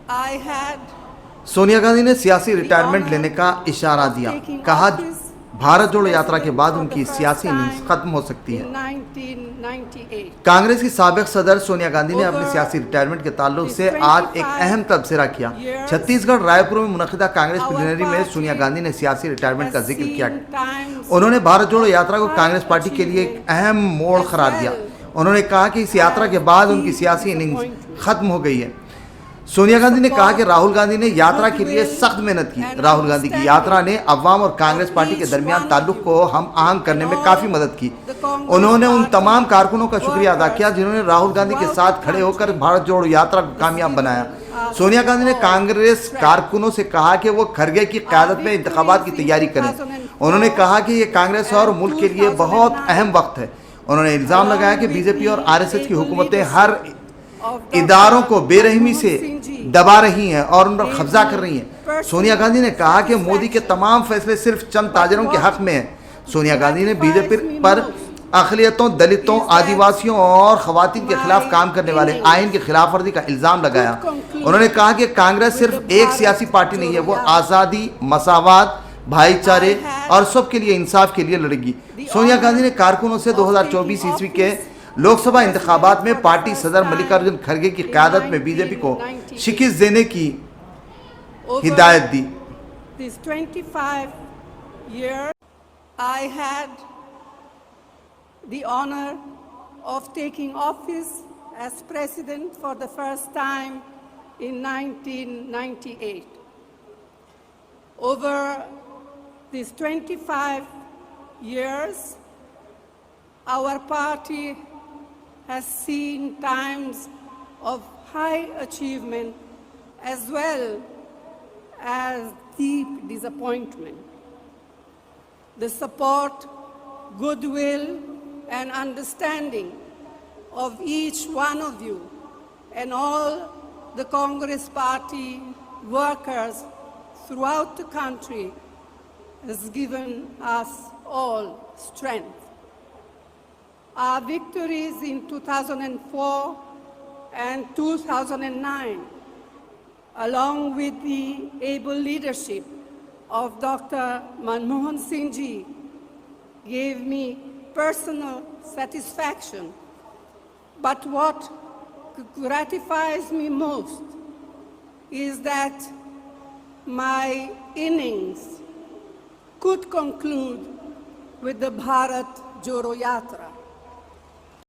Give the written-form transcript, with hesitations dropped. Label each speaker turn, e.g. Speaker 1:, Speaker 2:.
Speaker 1: I had
Speaker 2: Sonia Gandhi ने सियासी retirement लेने का इशारा दिया। कहा भारत जोड़ो यात्रा के बाद उनकी सियासी इनिंग्स खत्म हो सकती है।
Speaker 1: 1998
Speaker 2: कांग्रेस की साबिक सदर सोनिया गांधी ने अपने सियासी रिटायरमेंट के ताल्लुक से आज एक अहम तबसरा किया। छत्तीसगढ़ रायपुर में मुनक़िदा कांग्रेस प्लीनरी में सोनिया गांधी ने सियासी रिटायरमेंट का जिक्र किया। उन्होंने भारत जोड़ो यात्रा को कांग्रेस पार्टी के लिए एक अहम मोड़ करार दिया। उन्होंने कहा कि इस यात्रा के बाद उनकी सियासी इनिंग्स खत्म हो गई है। सोनिया गांधी ने कहा कि राहुल गांधी ने यात्रा के लिए सख्त मेहनत की। राहुल गांधी की यात्रा ने अवाम और कांग्रेस पार्टी के दरमियान ताल्लुक को हम आहंग करने में काफी मदद की। उन्होंने उन तमाम कारकुनों का शुक्रिया अदा किया जिन्होंने राहुल गांधी के साथ खड़े होकर भारत जोड़ो यात्रा को कामयाब बनाया। सोनिया गांधी ने कांग्रेस कारकुनों से कहा कि वो खरगे की क़यादत में इंतखाबात की तैयारी करें। उन्होंने कहा कि ये कांग्रेस और मुल्क के लिए बहुत अहम वक्त है। उन्होंने इल्ज़ाम लगाया कि बीजेपी और आरएसएस की हुकूमतें हर इदारों को बेरहमी से दबा रही हैं और उन पर कब्जा कर रही हैं। सोनिया गांधी ने कहा कि मोदी के तमाम फैसले सिर्फ चंद ताजरों के हक में हैं। सोनिया गांधी ने बीजेपी पर अक़लियतों, दलितों, आदिवासियों और ख़वातीन के खिलाफ काम करने वाले आइन की खिलाफ वर्जी का इल्ज़ाम लगाया। उन्होंने कहा कि कांग्रेस सिर्फ एक सियासी पार्टी नहीं है, वो आज़ादी, मसावात, भाईचारे और सबके लिए इंसाफ के लिए लड़ेगी। सोनिया गांधी ने कारकुनों से 2024 ईस्वी के लोकसभा इंतखाबात में पार्टी सदर मल्लिकार्जुन खड़गे की क़यादत में बीजेपी को शिकस्त देने की हिदायत दी।
Speaker 1: These 25 years, I had the honor of taking office as president for the first time in 1998. Over these 25 years, our party has seen times of high achievement as well as deep disappointment. The support, goodwill, and understanding of each one of you and all the Congress Party workers throughout the country has given us all strength. Our victories in 2004 and 2009, along with the able leadership of Dr. Manmohan Singh Ji, gave me personal satisfaction. But what gratifies me most is that my innings could conclude with the Bharat Jodo Yatra.